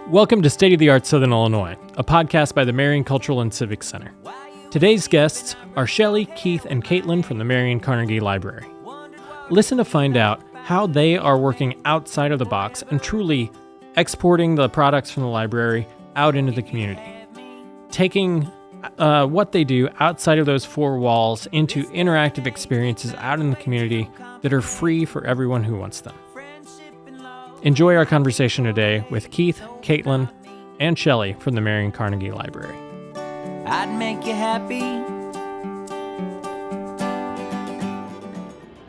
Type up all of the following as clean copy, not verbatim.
Welcome to State of the Art Southern Illinois, a podcast by the Marion Cultural and Civic Center. Today's guests are Shelly, Keith, and Caitlin from the Marion Carnegie Library. Listen to find out how they are working outside of the box and truly exporting the products from the library out into the community. Taking what they do outside of those four walls into interactive experiences out in the community that are free for everyone who wants them. Enjoy our conversation today with Keith, Caitlin, and Shelly from the Marion Carnegie Library. I'd make you happy.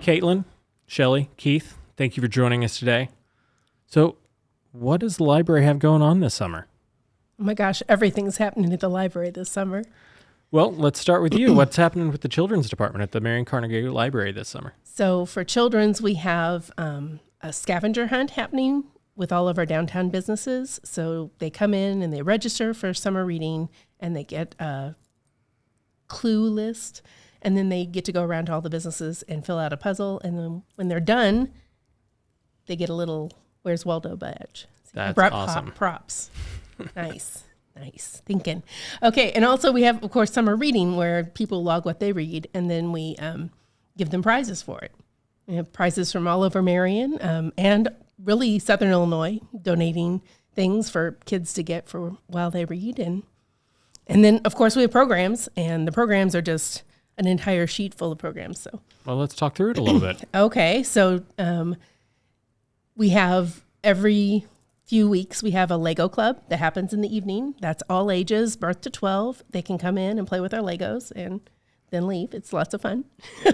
Caitlin, Shelly, Keith, thank you for joining us today. So, what does the library have going on this summer? Oh my gosh, everything's happening at the library this summer. Well, let's start with you. What's happening with the children's department at the Marion Carnegie Library this summer? So for children's, we have a scavenger hunt happening with all of our downtown businesses. So they come in and they register for summer reading and they get a clue list. And then they get to go around to all the businesses and fill out a puzzle. And then when they're done, they get a little Where's Waldo badge. That's brought awesome. Props. Nice thinking. Okay, and also we have, of course, summer reading where people log what they read, and then we give them prizes for it. We have prizes from all over Marion and really Southern Illinois, donating things for kids to get for while they read. And then, of course, we have programs, and the programs are just an entire sheet full of programs. So, well, let's talk through it a little bit. Okay, so we have every few weeks, we have a Lego club that happens in the evening. That's all ages, birth to 12. They can come in and play with our Legos and then leave. It's lots of fun.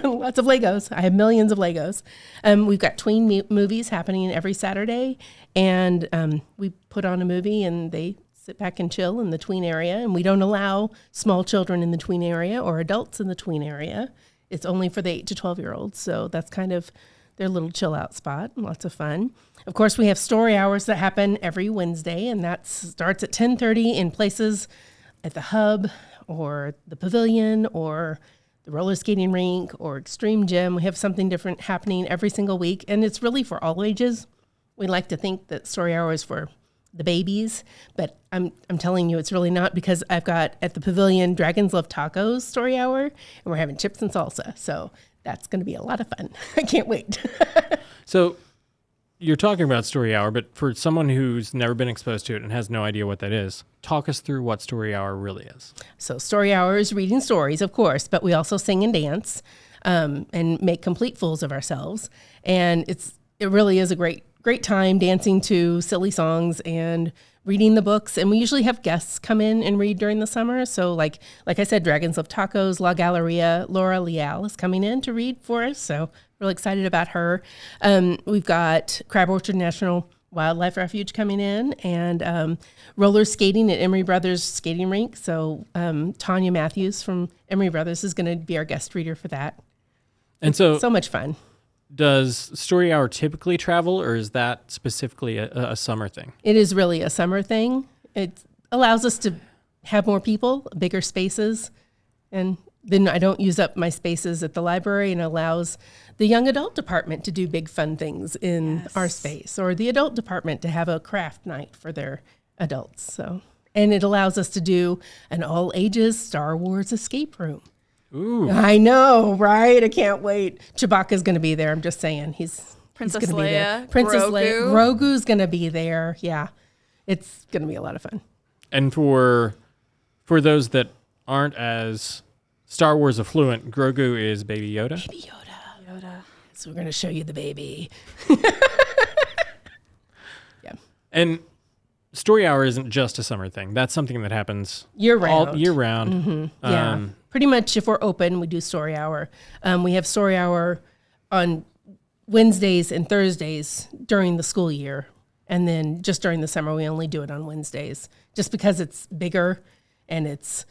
Lots of Legos. I have millions of Legos. We've got tween movies happening every Saturday, and we put on a movie and they sit back and chill in the tween area, and we don't allow small children in the tween area or adults in the tween area. It's only for the 8 to 12-year-olds, so that's kind of their little chill out spot. Lots of fun. Of course, we have story hours that happen every Wednesday, and that starts at 10:30 in places at the Hub or the Pavilion or the roller skating rink or Extreme Gym. We have something different happening every single week, and it's really for all ages. We like to think that story hour is for the babies, but I'm telling you it's really not, because I've got at the Pavilion Dragons Love Tacos story hour, and we're having chips and salsa. So that's going to be a lot of fun. I can't wait. So you're talking about story hour, but for someone who's never been exposed to it and has no idea what that is, talk us through what story hour really is. So story hour is reading stories, of course, but we also sing and dance and make complete fools of ourselves. And it really is a great time dancing to silly songs and reading the books. And we usually have guests come in and read during the summer. So like I said, Dragons Love Tacos, La Galleria, Laura Leal is coming in to read for us. So really excited about her. We've got Crab Orchard National Wildlife Refuge coming in, and roller skating at Emery Brothers Skating Rink. So Tanya Matthews from Emery Brothers is going to be our guest reader for that. And so much fun. Does story hour typically travel, or is that specifically a summer thing? It is really a summer thing. It allows us to have more people, bigger spaces, and then I don't use up my spaces at the library, and allows the young adult department to do big fun things in our space, or the adult department to have a craft night for their adults. So, and it allows us to do an all ages Star Wars escape room. Ooh. I know, right? I can't wait. Chewbacca's going to be there. I'm just saying. Princess he's gonna be there. Leia, Princess Grogu. Leia. Grogu's going to be there. Yeah. It's going to be a lot of fun. And for those that aren't as Star Wars affluent, Grogu is Baby Yoda? Baby Yoda. So we're going to show you the baby. Yeah. And story hour isn't just a summer thing. That's something that happens year-round. all year round. Mm-hmm. Yeah. Pretty much if we're open, we do story hour. We have story hour on Wednesdays and Thursdays during the school year. And then just during the summer, we only do it on Wednesdays, just because it's bigger and it's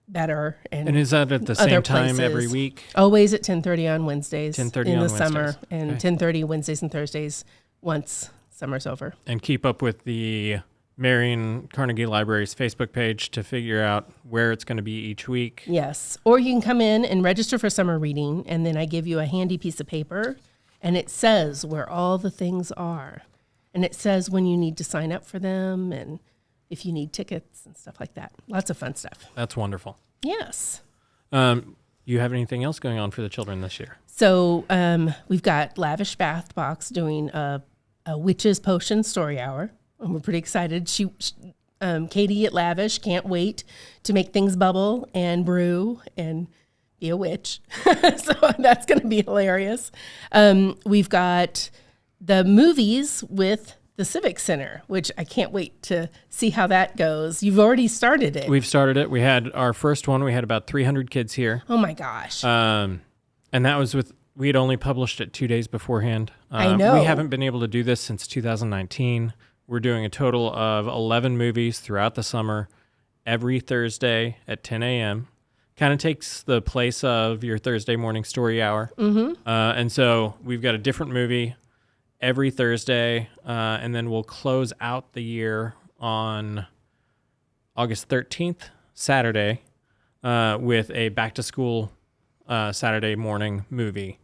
better. And is that at the same time every week? Always at 10:30 on Wednesdays 10:30 in on the Wednesdays. summer, and 10:30 Wednesdays and Thursdays once summer's over. And keep up with the Marion Carnegie Library's Facebook page to figure out where it's going to be each week. Yes. Or you can come in and register for summer reading, and then I give you a handy piece of paper, and it says where all the things are. And it says when you need to sign up for them and if you need tickets and stuff like that. Lots of fun stuff. That's wonderful. Yes. You have anything else going on for the children this year? So we've got Lavish Bath Box doing a witch's potion story hour, and we're pretty excited. Katie at Lavish can't wait to make things bubble and brew and be a witch. So that's going to be hilarious. We've got the movies with the Civic Center, which I can't wait to see how that goes. You've already started it. We've started it. We had our first one. We had about 300 kids here. Oh my gosh. And that was we had only published it 2 days beforehand. I know. We haven't been able to do this since 2019. We're doing a total of 11 movies throughout the summer, every Thursday at 10 a.m. Kind of takes the place of your Thursday morning story hour. Mm-hmm. And so we've got a different movie every Thursday, and then we'll close out the year on August 13th, Saturday, with a back-to-school Saturday morning movie,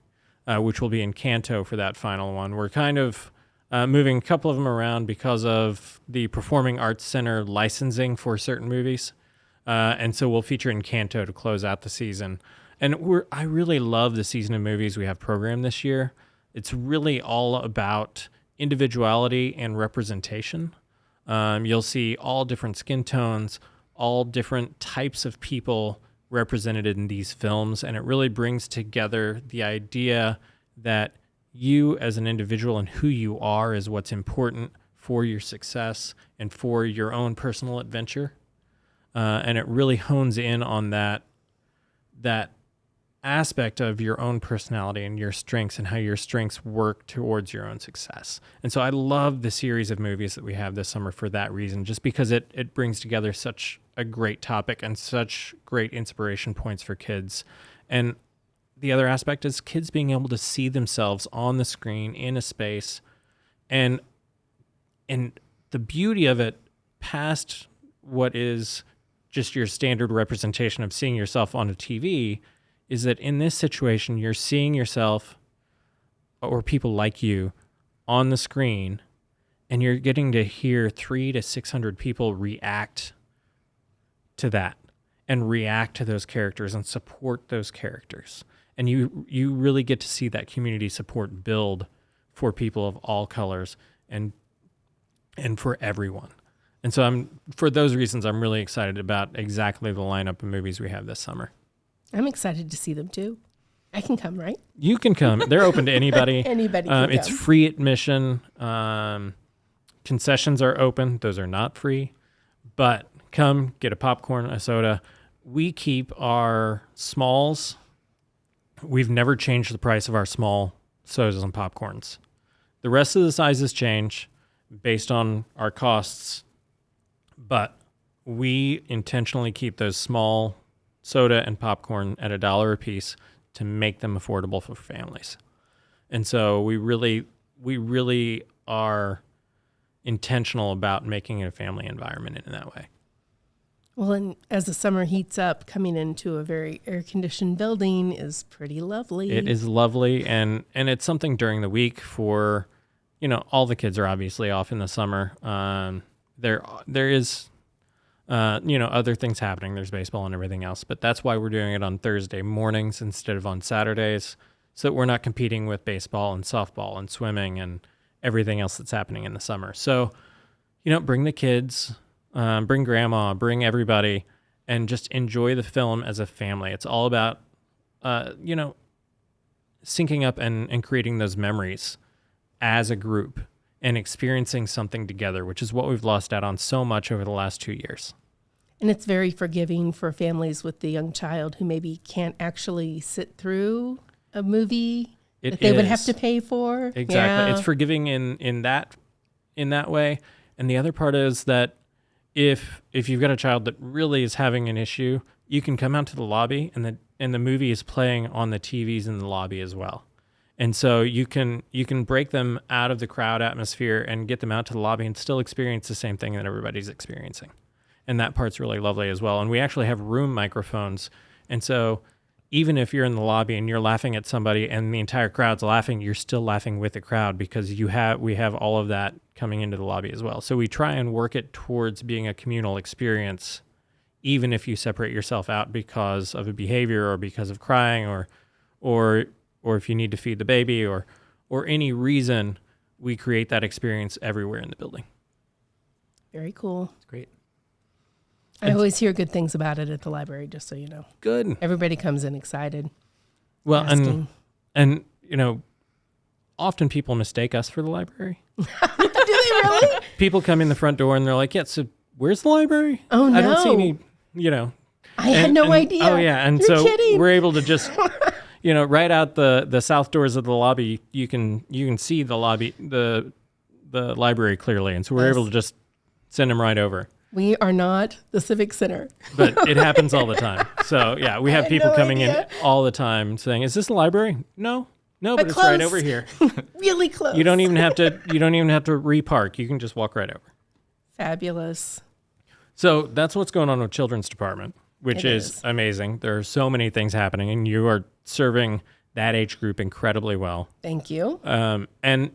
which will be in Canto for that final one. We're kind of moving a couple of them around because of the Performing Arts Center licensing for certain movies. And so we'll feature in Canto to close out the season. And I really love the season of movies we have programmed this year. It's really all about individuality and representation. You'll see all different skin tones, all different types of people represented in these films. And it really brings together the idea that you as an individual and who you are is what's important for your success and for your own personal adventure. And it really hones in on that aspect of your own personality and your strengths and how your strengths work towards your own success. And so I love the series of movies that we have this summer for that reason, just because it brings together such a great topic and such great inspiration points for kids. And the other aspect is kids being able to see themselves on the screen in a space, and the beauty of it past what is just your standard representation of seeing yourself on a TV is that in this situation, you're seeing yourself or people like you on the screen, and you're getting to hear 300 to 600 people react to that and react to those characters and support those characters. And you really get to see that community support build for people of all colors and for everyone. And so for those reasons, I'm really excited about exactly the lineup of movies we have this summer. I'm excited to see them too. I can come, right? You can come. They're open to anybody. Anybody can It's come. free admission. Concessions are open. Those are not free. But come, get a popcorn, a soda. We keep our smalls. We've never changed the price of our small sodas and popcorns. The rest of the sizes change based on our costs, but we intentionally keep those small soda and popcorn at $1 a piece to make them affordable for families. And so we really are intentional about making it a family environment in that way. Well, and as the summer heats up, coming into a very air-conditioned building is pretty lovely. It is lovely, and it's something during the week for, all the kids are obviously off in the summer. There is, other things happening. There's baseball and everything else, but that's why we're doing it on Thursday mornings instead of on Saturdays, so that we're not competing with baseball and softball and swimming and everything else that's happening in the summer. So, bring the kids. Bring grandma, bring everybody, and just enjoy the film as a family. It's all about, syncing up and creating those memories as a group and experiencing something together, which is what we've lost out on so much over the last 2 years. And it's very forgiving for families with the young child who maybe can't actually sit through a movie that they would have to pay for. Exactly. Yeah. It's forgiving in that way. And the other part is that if you've got a child that really is having an issue, you can come out to the lobby and the movie is playing on the TVs in the lobby as well. And so you can break them out of the crowd atmosphere and get them out to the lobby and still experience the same thing that everybody's experiencing. And that part's really lovely as well. And we actually have room microphones. And so even if you're in the lobby and you're laughing at somebody and the entire crowd's laughing, you're still laughing with the crowd because we have all of that coming into the lobby as well. So we try and work it towards being a communal experience, even if you separate yourself out because of a behavior or because of crying or if you need to feed the baby or any reason, we create that experience everywhere in the building. Very cool. It's great. I always hear good things about it at the library, just so you know. Good. Everybody comes in excited. Well, asking. and often people mistake us for the library. Do they really? People come in the front door and they're like, yeah, so where's the library? Oh, no. I don't see any, I had no idea. Oh, yeah. And You're so kidding. we're able to just, right out the south doors of the lobby, you can see the lobby, the library clearly. And so we're able to just send them right over. We are not the Civic Center. But it happens all the time. So, yeah, we have people coming in all the time saying, is this the library? No, but it's right over here. Really close. You don't even have to repark. You can just walk right over. Fabulous. So that's what's going on with Children's Department, which It is is. amazing. There are so many things happening, and you are serving that age group incredibly well. Thank you. And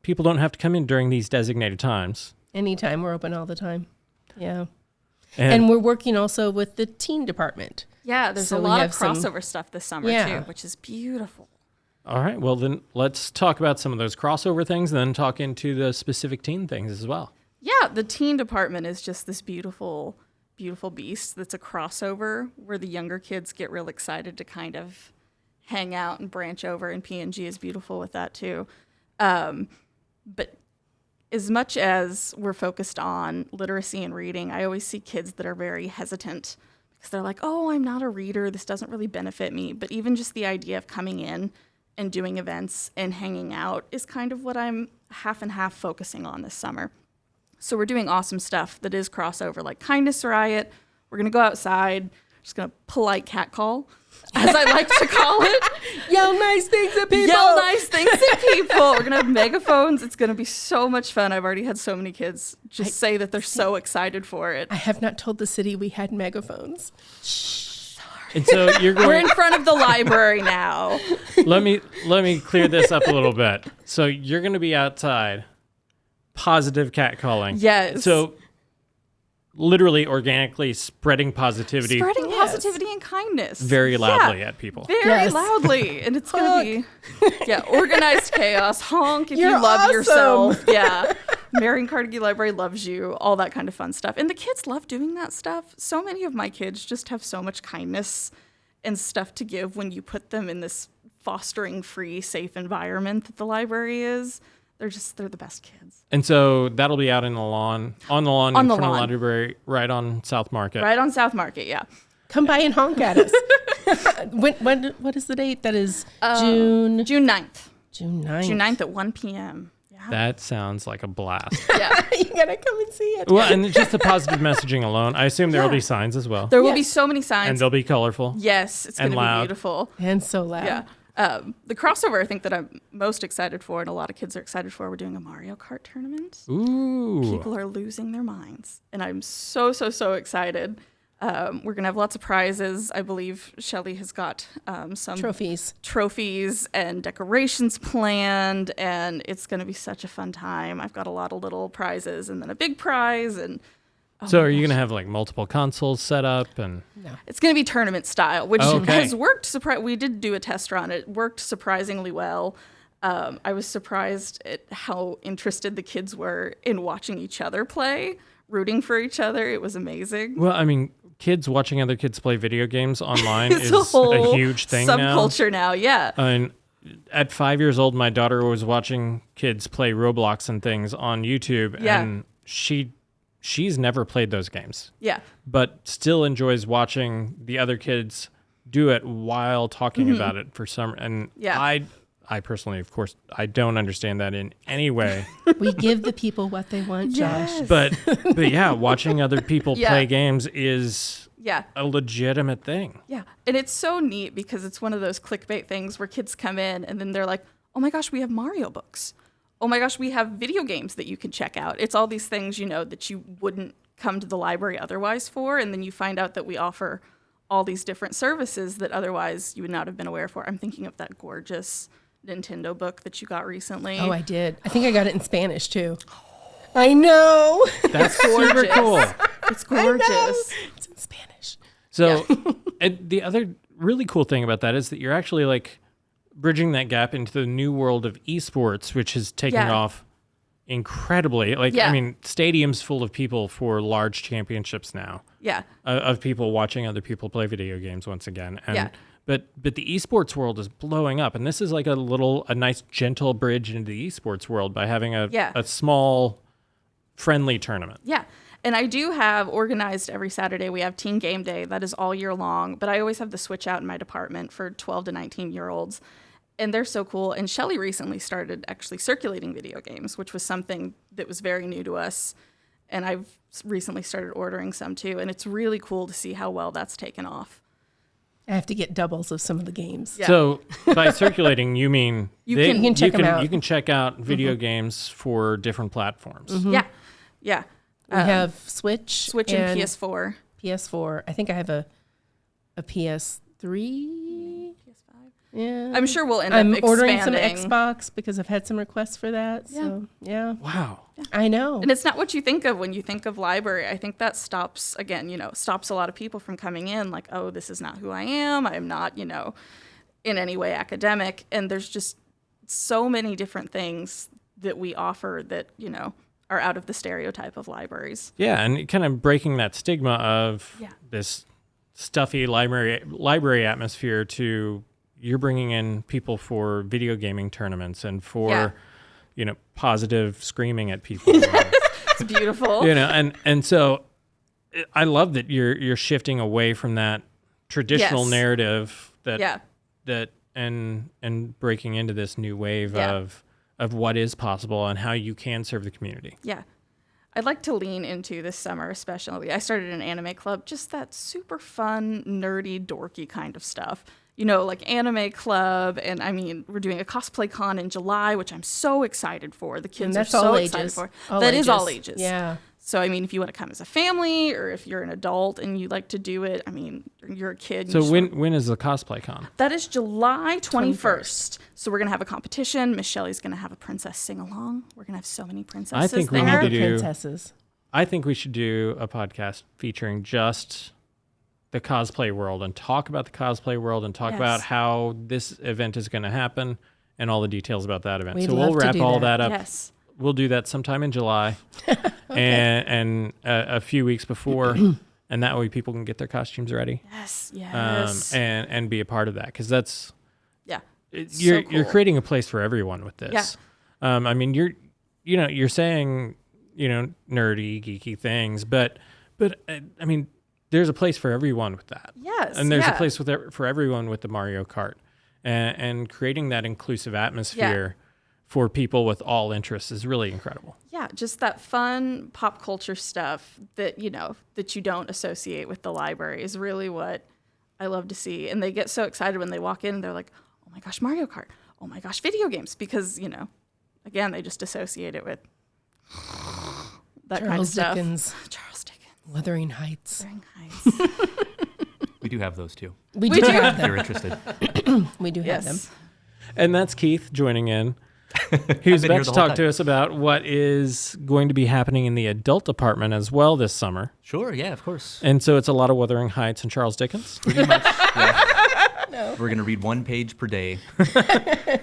people don't have to come in during these designated times. Anytime, we're open all the time. Yeah. And, And we're working also with the teen department. Yeah, there's So a we lot of have some- crossover stuff this summer Yeah. too, which is beautiful. all right, well then let's talk about some of those crossover things, and then talk into the specific teen things as well. Yeah, the teen department is just this beautiful, beautiful beast that's a crossover where the younger kids get real excited to kind of hang out and branch over, and P&G is beautiful with that too. But as much as we're focused on literacy and reading, I always see kids that are very hesitant because they're like, oh, I'm not a reader. This doesn't really benefit me. But even just the idea of coming in and doing events and hanging out is kind of what I'm half and half focusing on this summer. So we're doing awesome stuff that is crossover, like Kindness Riot. We're going to go outside, just going to polite catcall, as I like to call it. Yell nice things at people. Yell nice things at people. We're going to have megaphones. It's going to be so much fun. I've already had so many kids just say that they're so excited for it. I have not told the city we had megaphones. And so you're We're going. in front of the library now. let me clear this up a little bit. So you're going to be outside, positive catcalling. Yes. So literally organically spreading positivity Spreading Yes. positivity and kindness. very loudly Yeah. at people. Very Yes. loudly. And it's going to be, organized chaos. Honk if You're you love awesome. yourself. Yeah. Marion Carnegie Library loves you. All that kind of fun stuff. And the kids love doing that stuff. So many of my kids just have so much kindness and stuff to give when you put them in this fostering, free, safe environment that the library is. They're the best kids. And so that'll be out on the lawn in front of the library, right on South Market. Right on South Market, yeah. Come by and honk at us. What is the date? That is June June 9th. June 9th. June 9th at 1 p.m. Yeah. That sounds like a blast. Yeah. You gotta come and see it. Well, and just the positive messaging alone, I assume there will Yeah. be signs as well. There will be Yes. so many signs. And they'll be colorful. Yes, it's going and to be loud. beautiful. And so loud. Yeah. The crossover I think that I'm most excited for, and a lot of kids are excited for, we're doing a Mario Kart tournament. Ooh. People are losing their minds. And I'm so excited. We're going to have lots of prizes. I believe Shelly has got some trophies and decorations planned, and it's going to be such a fun time. I've got a lot of little prizes and then a big prize. And So are you going to have like multiple consoles set up? And it's going to be tournament style, which Okay. has worked. We did do a test run. It worked surprisingly well. I was surprised at how interested the kids were in watching each other play, rooting for each other. It was amazing. Well, I mean, kids watching other kids play video games online It's is a whole a huge thing now. subculture now. Yeah. I mean, at 5 years old, my daughter was watching kids play Roblox and things on YouTube, Yeah. and she's never played those games, Yeah. but still enjoys watching the other kids do it while talking about it for some. And Yeah. I personally, of course, I don't understand that in any way. We give the people what they want, Josh. Yes. but yeah, watching other people Yeah. play games is Yeah. a legitimate thing. Yeah. And it's so neat because it's one of those clickbait things where kids come in and then they're like, oh my gosh, we have Mario books. Oh my gosh, we have video games that you can check out. It's all these things, that you wouldn't come to the library otherwise for. And then you find out that we offer all these different services that otherwise you would not have been aware for. I'm thinking of that gorgeous Nintendo book that you got recently. Oh, I did. I think I got it in Spanish too. I know. That's super cool. It's gorgeous. It's in Spanish. So and the other really cool thing about that is that you're actually like bridging that gap into the new world of esports, which is taking off incredibly. Like, I mean, stadiums full of people for large championships now. Yeah. Of people watching other people play video games once again. And but the esports world is blowing up, and this is like a nice gentle bridge into the esports world by having a small friendly tournament. Yeah. And I do have organized every Saturday. We have Teen Game Day. That is all year long. But I always have the switch out in my department for 12 to 19-year-olds. And they're so cool. And Shelly recently started actually circulating video games, which was something that was very new to us. And I've recently started ordering some too. And it's really cool to see how well that's taken off. I have to get doubles of some of the games. Yeah. So by circulating, you mean you can check them out. You can check out video games for different platforms. Yeah. Yeah. We have Switch and PS4. PS4. I think I have a PS3. PS5. Yeah. I'm sure we'll end up expanding. ordering some Xbox because I've had some requests for that. So, yeah. Wow. I know. And it's not what you think of when you think of library. I think that stops a lot of people from coming in like, oh, this is not who I am. I'm not, in any way academic. And there's just so many different things that we offer that, are out of the stereotype of libraries. Yeah, and kind of breaking that stigma of this stuffy library atmosphere to you're bringing in people for video gaming tournaments and for, positive screaming at people. It's beautiful. And so I love that you're shifting away from that traditional narrative that and breaking into this new wave of what is possible and how you can serve the community. Yeah. I'd like to lean into this summer especially. I started an anime club, just that super fun, nerdy, dorky kind of stuff. Like anime club, and I mean, we're doing a cosplay con in July, which I'm so excited for. The kids are so excited for. That is all ages. Yeah. So, I mean, if you want to come as a family or if you're an adult and you like to do it, I mean, you're a kid. So when is the cosplay con? That is July 21st. So we're going to have a competition. Miss Shelly's going to have a princess sing-along. We're going to have so many princesses I think we there. need to do princesses. I think we should do a podcast featuring just the cosplay world and talk about the cosplay world and talk about how this event is going to happen and all the details about that event. So we'll wrap all that up. Yes. We'll do that sometime in July and a few weeks before, and that way people can get their costumes ready. Yes. And be a part of that, because that's you're creating a place for everyone with this. Yeah. I mean, you're saying nerdy, geeky things, but I mean, there's a place for everyone with that. Yes. And there's a place for everyone with the Mario Kart, and creating that inclusive atmosphere for people with all interests is really incredible. Yeah, just that fun pop culture stuff that, that you don't associate with the library is really what I love to see. And they get so excited when they walk in and they're like, oh my gosh, Mario Kart. Oh my gosh, video games. Because, again, they just associate it with that kind of stuff. Charles Dickens. Wuthering Heights. We do have those too. We do have If them. you're interested. We do have them. And that's Keith joining in. Who's about to talk to us about what is going to be happening in the adult department as well this summer. Sure, yeah, of course. And so it's a lot of Wuthering Heights and Charles Dickens. Pretty much. Yeah. No. We're going to read one page per day,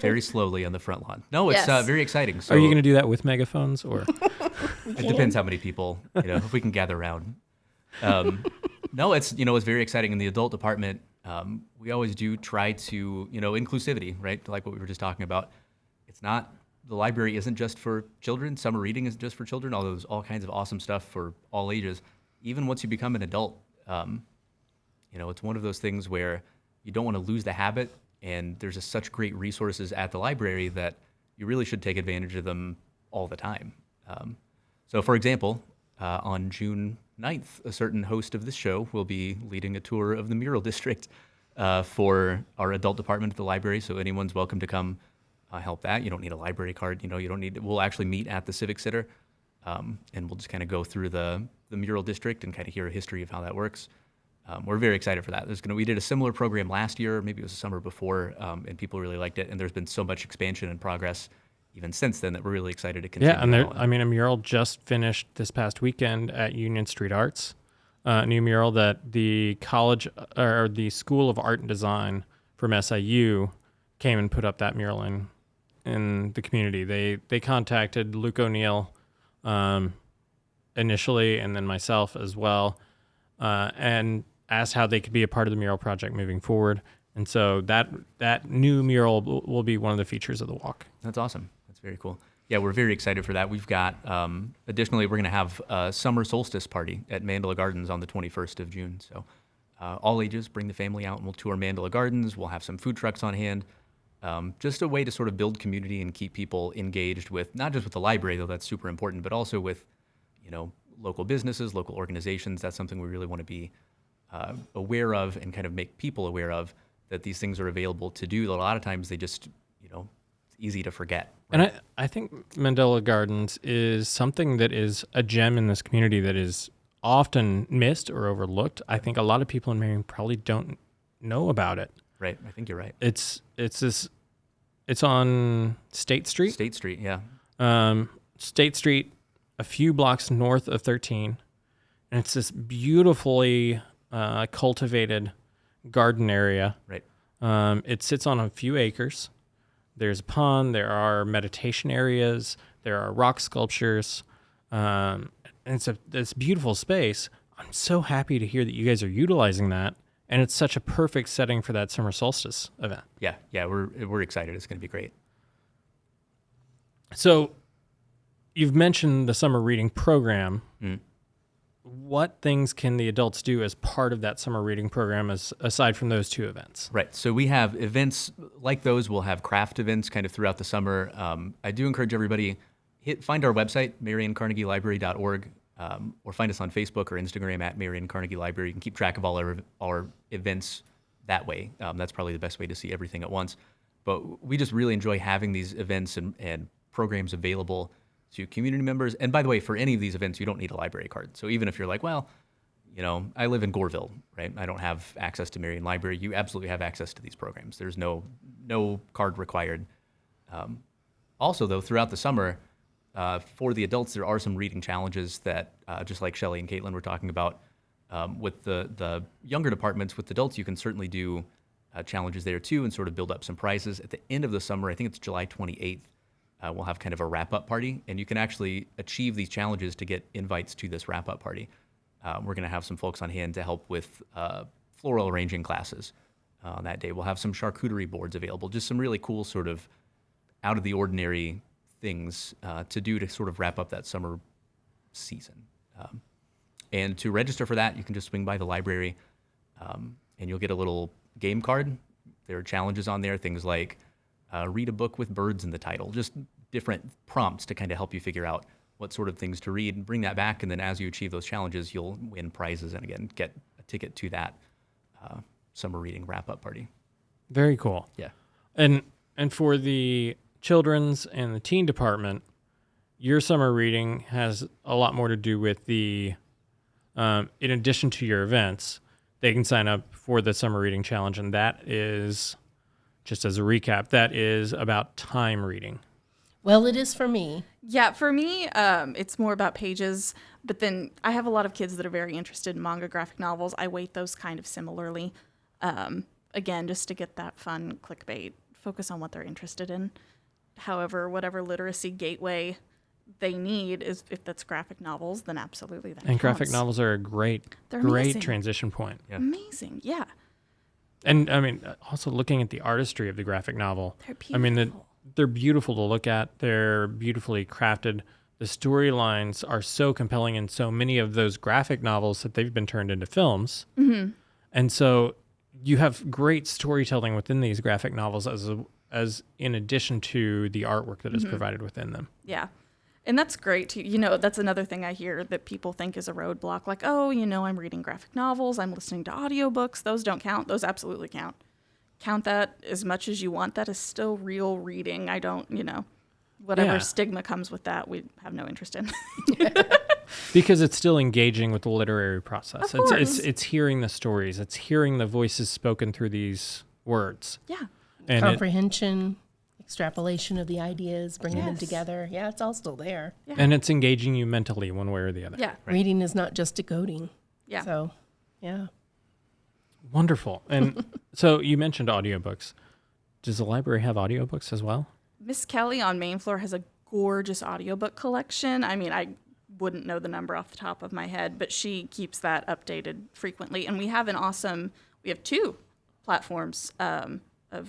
very slowly on the front lawn. No, it's very exciting. So are you going to do that with megaphones, or? It depends how many people, if we can gather around. No, it's very exciting in the adult department. We always do try to, inclusivity, right? Like what we were just talking about. It's not, the library isn't just for children. Summer reading isn't just for children, although there's all kinds of awesome stuff for all ages. Even once you become an adult, it's one of those things where you don't want to lose the habit, and there's just such great resources at the library that you really should take advantage of them all the time. So for example, on June 9th, a certain host of this show will be leading a tour of the mural district for our adult department at the library. So anyone's welcome to come help that. You don't need a library card. You don't need. We'll actually meet at the Civic Center, and we'll just kind of go through the mural district and kind of hear a history of how that works. we're very excited for that. We did a similar program last year, maybe it was the summer before, and people really liked it. And there's been so much expansion and progress even since then that we're really excited to continue. Yeah, and a mural just finished this past weekend at Union Street Arts. A new mural that the college or the School of Art and Design from SIU came and put up that mural in the community. They contacted Luke O'Neill initially, and then myself as well, and asked how they could be a part of the mural project moving forward. And so that new mural will be one of the features of the walk. That's awesome. That's very cool. Yeah, we're very excited for that. We've got, additionally, we're going to have a summer solstice party at Mandela Gardens on the 21st of June. So all ages, bring the family out and we'll tour Mandela Gardens. We'll have some food trucks on hand. Just a way to sort of build community and keep people engaged with, not just with the library, though that's super important, but also with, local businesses, local organizations. That's something we really want to be aware of and kind of make people aware of, that these things are available to do. A lot of times they just, it's easy to forget. Right? And I think Mandela Gardens is something that is a gem in this community that is often missed or overlooked. I think a lot of people in Marion probably don't know about it. Right. I think you're right. It's on State Street. State Street, yeah. State Street, a few blocks north of 13. And it's this beautifully cultivated garden area. Right. It sits on a few acres. There's a pond. There are meditation areas. There are rock sculptures. And it's this beautiful space. I'm so happy to hear that you guys are utilizing that. And it's such a perfect setting for that summer solstice event. Yeah, we're excited. It's going to be great. So you've mentioned the summer reading program. Mm. What things can the adults do as part of that summer reading program aside from those two events? Right. So we have events like those. We'll have craft events kind of throughout the summer. I do encourage everybody, find our website, marioncarnegielibrary.org, or find us on Facebook or Instagram at Marion Carnegie Library. You can keep track of all our events that way. That's probably the best way to see everything at once. But we just really enjoy having these events and programs available to community members. And by the way, for any of these events, you don't need a library card. So even if you're like, well, I live in Goreville, right? I don't have access to Marion Library. You absolutely have access to these programs. There's no card required. Also, though, throughout the summer, for the adults, there are some reading challenges that, just like Shelly and Caitlin were talking about, with the younger departments. With adults, you can certainly do challenges there too and sort of build up some prizes. At the end of the summer, I think it's July 28th, we'll have kind of a wrap-up party, and you can actually achieve these challenges to get invites to this wrap-up party. We're going to have some folks on hand to help with floral arranging classes on that day. We'll have some charcuterie boards available, just some really cool sort of out-of-the-ordinary things to do to sort of wrap up that summer season. And to register for that, you can just swing by the library, and you'll get a little game card. There are challenges on there, things like read a book with birds in the title, just different prompts to kind of help you figure out what sort of things to read and bring that back. And then as you achieve those challenges, you'll win prizes and again, get a ticket to that summer reading wrap-up party. Very cool. Yeah. And for the children's and the teen department, your summer reading has a lot more to do with the, in addition to your events, they can sign up for the summer reading challenge. And that is, just as a recap, that is about time reading. Well, it is for me. Yeah, for me, it's more about pages. But then I have a lot of kids that are very interested in manga graphic novels. I weight those kind of similarly. Again, just to get that fun clickbait, focus on what they're interested in. However, whatever literacy gateway they need is, if that's graphic novels, then absolutely that And counts. graphic novels are a great amazing. transition point. Yeah. Amazing, yeah. And I mean, also looking at the artistry of the graphic novel. They're beautiful. I mean, they're beautiful to look at. They're beautifully crafted. The storylines are so compelling in so many of those graphic novels that they've been turned into films. Mm-hmm. And so you have great storytelling within these graphic novels as in addition to the artwork that is provided within them. Yeah. And that's great too. That's another thing I hear that people think is a roadblock. Like, oh, I'm reading graphic novels. I'm listening to audiobooks. Those don't count. Those absolutely count. Count that as much as you want. That is still real reading. I don't, whatever Yeah. stigma comes with that, we have no interest in. Because it's still engaging with the literary process. Of course. It's hearing the stories. It's hearing the voices spoken through these words. Yeah. And Comprehension, extrapolation of the ideas, bringing them Yes. together. Yeah, it's all still there. Yeah. and it's engaging you mentally one way or the other. Yeah. Reading is not just decoding. Yeah. So, yeah. Wonderful. And so you mentioned audiobooks. Does the library have audiobooks as well? Miss Kelly on main floor has a gorgeous audiobook collection. I mean, I wouldn't know the number off the top of my head, but she keeps that updated frequently. And we have we have 2 platforms of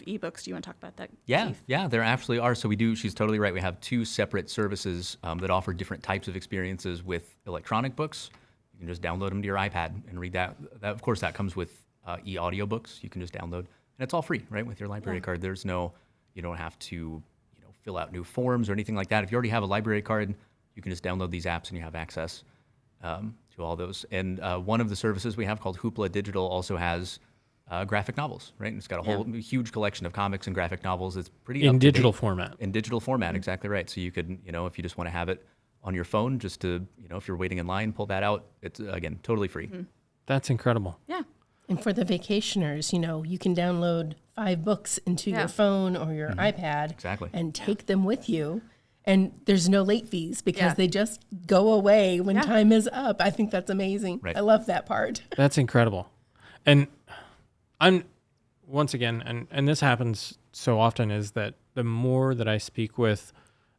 ebooks. Do you want to talk about that, Yeah, Keith? yeah, there absolutely are. So she's totally right. We have 2 separate services that offer different types of experiences with electronic books. You can just download them to your iPad and read that. Of course, that comes with e-audiobooks. You can just download, and it's all free, right? With your library card, you don't have to, fill out new forms or anything like that. If you already have a library card, you can just download these apps and you have access to all those. And one of the services we have called Hoopla Digital also has graphic novels, right? And it's got a whole huge collection of comics and graphic novels. It's pretty In up-to-date. digital format. In digital format, exactly right. So you could, if you just want to have it on your phone, just to, if you're waiting in line, pull that out. It's, again, totally free. That's incredible. Yeah. And for the vacationers, you can download 5 books into Yeah. your phone or your iPad Exactly. and take them with you. And there's no late fees because Yeah. they just go away when Yeah. time is up. I think that's amazing. Right. I love that part. That's incredible. And I'm once again, and this happens so often, is that the more that I speak with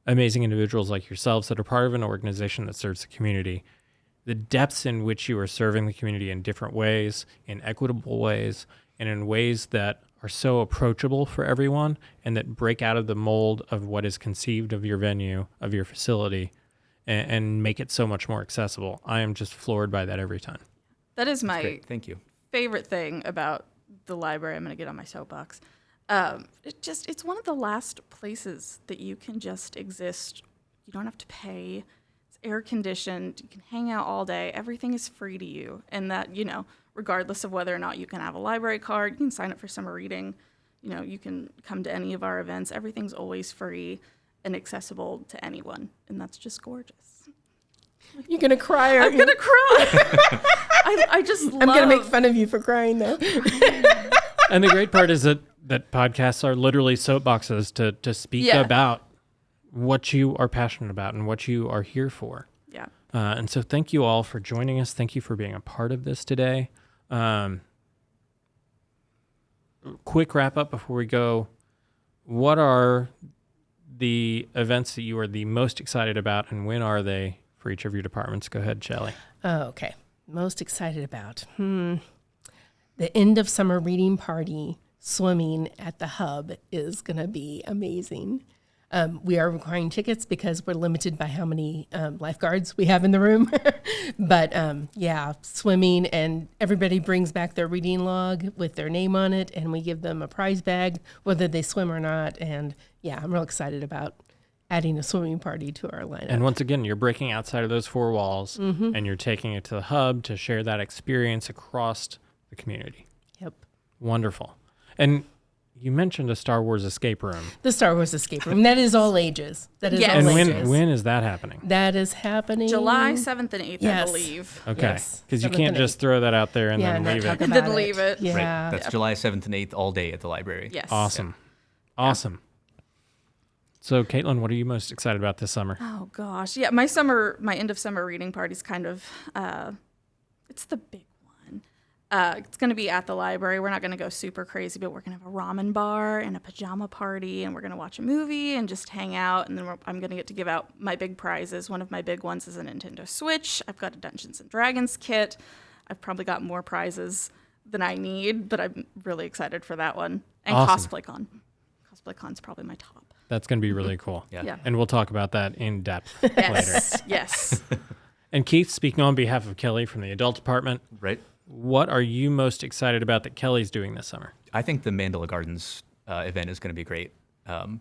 amazing individuals like yourselves that are part of an organization that serves the community, the depths in which you are serving the community in different ways, in equitable ways, and in ways that are so approachable for everyone and that break out of the mold of what is conceived of your venue, of your facility, and make it so much more accessible. I am just floored by that every time. That is my Great. Thank you. favorite thing about the library. I'm going to get on my soapbox. It's one of the last places that you can just exist. You don't have to pay. It's air conditioned. You can hang out all day. Everything is free to you. And that, regardless of whether or not you can have a library card, you can sign up for summer reading. You can come to any of our events. Everything's always free and accessible to anyone. And that's just gorgeous. You're going to cry. I'm going to cry. I just love. I'm going to make fun of you for crying now. And the great part is that podcasts are literally soapboxes to speak Yeah. about what you are passionate about and what you are here for. Yeah. And so thank you all for joining us. Thank you for being a part of this today. Quick wrap up before we go. What are the events that you are the most excited about, and when are they for each of your departments? Go ahead, Shelly. Oh, okay. Most excited about. The end of summer reading party swimming at the hub is going to be amazing. We are requiring tickets because we're limited by how many lifeguards we have in the room. But swimming, and everybody brings back their reading log with their name on it, and we give them a prize bag, whether they swim or not. And I'm real excited about adding a swimming party to our lineup. And once again, you're breaking outside of those 4 walls, and you're taking it to the hub to share that experience across the community. Yep. Wonderful. And you mentioned a Star Wars escape room. The Star Wars escape room. That is all ages. That is Yes. And all ages. when is that happening? That is happening. July 7th and 8th, Yes. I believe. Okay. Yes. Because you 7th can't and just 8th. throw that out there and then not leave talk it. And about then leave it. Yeah. Right. That's July 7th and 8th all day at the library. Yes. Awesome. Awesome. So, Caitlin, what are you most excited about this summer? Oh gosh, yeah. My end of summer reading party is kind of, it's the big one. It's going to be at the library. We're not going to go super crazy, but we're going to have a ramen bar and a pajama party, and we're going to watch a movie and just hang out. And then I'm going to get to give out my big prizes. One of my big ones is a Nintendo Switch. I've got a Dungeons and Dragons kit. I've probably got more prizes than I need, but I'm really excited for that one. And Awesome. CosplayCon. CosplayCon's probably my top. That's going to be really cool. Yeah. Yeah. And we'll talk about that in depth later. Yes. Yes. And Keith, speaking on behalf of Kelly from the adult department, Right. what are you most excited about that Kelly's doing this summer? I think the Mandela Gardens event is going to be great.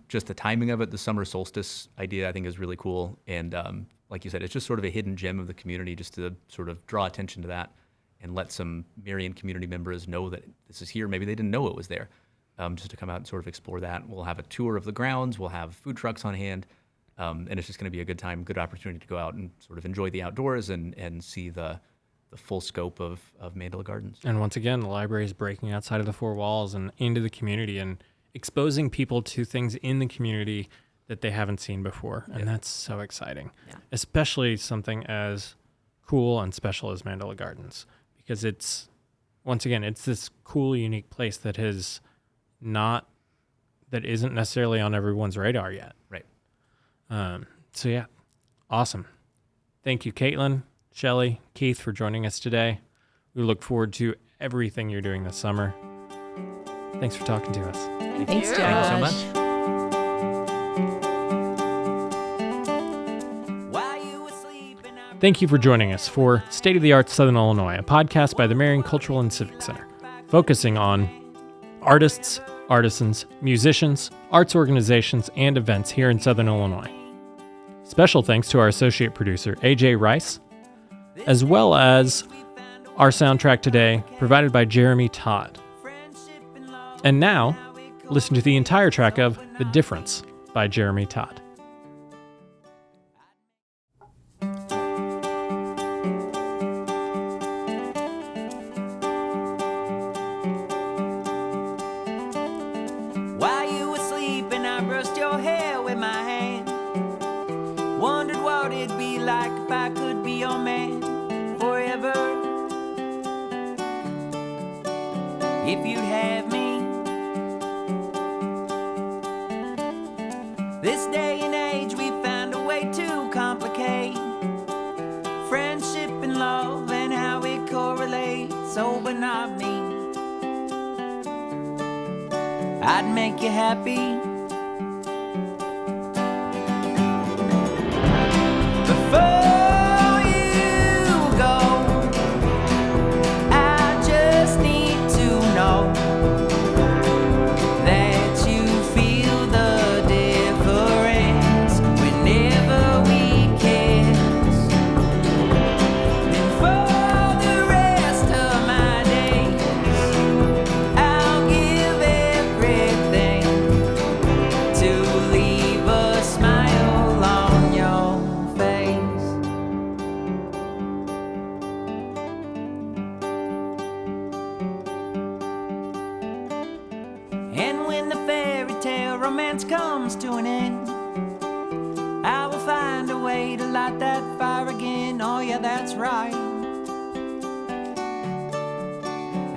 Just the timing of it, the summer solstice idea, I think is really cool. And like you said, it's just sort of a hidden gem of the community, just to sort of draw attention to that and let some Marion community members know that this is here. Maybe they didn't know it was there. Just to come out and sort of explore that. We'll have a tour of the grounds. We'll have food trucks on hand. And it's just going to be a good time, good opportunity to go out and sort of enjoy the outdoors and see the full scope of Mandela Gardens. And once again, the library is breaking outside of the four walls and into the community and exposing people to things in the community that they haven't seen before. And that's so exciting, especially something as cool and special as Mandela Gardens, because it's, once again, it's this cool, unique place that isn't necessarily on everyone's radar yet. Right. So yeah, awesome. Thank you, Caitlin, Shelly, Keith, for joining us today. We look forward to everything you're doing this summer. Thanks for talking to us. Thanks, Josh. Thank you so much. Thank you for joining us for State of the Arts Southern Illinois, a podcast by the Marion Cultural and Civic Center, focusing on artists, artisans, musicians, arts organizations, and events here in Southern Illinois. Special thanks to our associate producer, AJ Rice, as well as our soundtrack today, provided by Jeremy Todd. And now, listen to the entire track of The Difference by Jeremy Todd. While you were sleeping, I brushed your hair with my hand. Wondered what it'd be like if I could be your man forever. If you'd have me. This day and age, we found a way to complicate friendship and love and how it correlates. Oh, but not me. I'd make you happy. Before you go, I just need to know that you feel the difference whenever we kiss. And for the rest of my days, I'll give everything to leave a smile on your face. And when the fairy tale romance comes to an end, I will find a way to light that fire again. Oh yeah, that's right.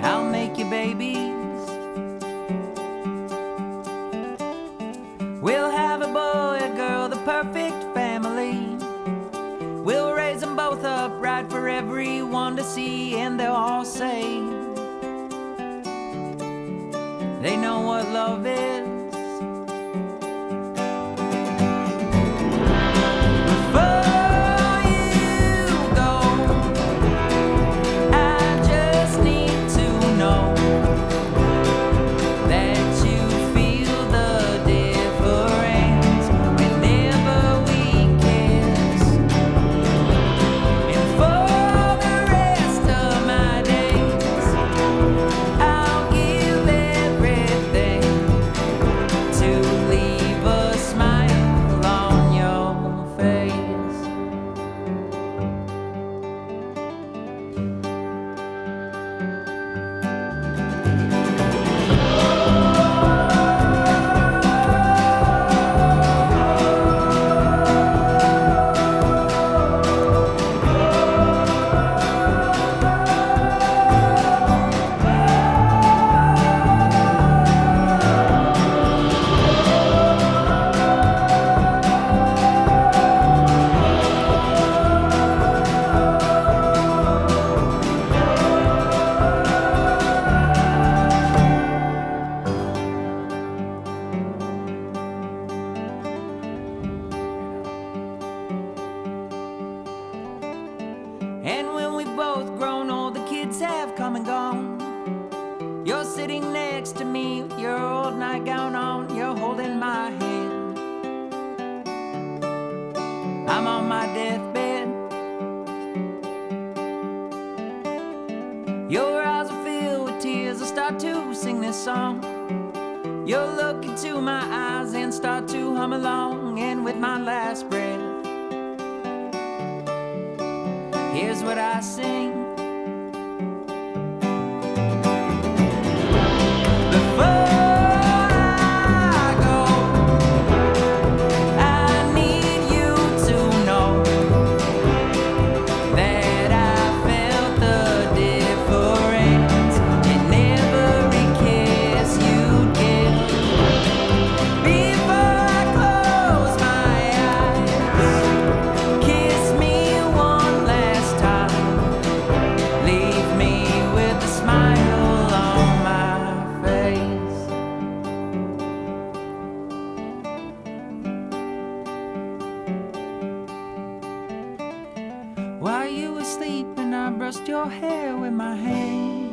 I'll make you babies. We'll have a boy, a girl, the perfect family. We'll raise them both up right for everyone to see, and they'll all say they know what love is. Before you go, I just need to know that you feel the difference whenever we kiss. And for the rest of my days, I'll give everything to leave a smile on your face. And when we've both grown old, the kids have come and gone. You're sitting next to me with your old nightgown on. You're holding my hand. I'm on my deathbed. Your eyes will fill with tears. I'll start to sing this song. You'll look into my eyes and start to hum along, and with my last breath, here's what I sing. While you were sleeping, I brushed your hair with my hand.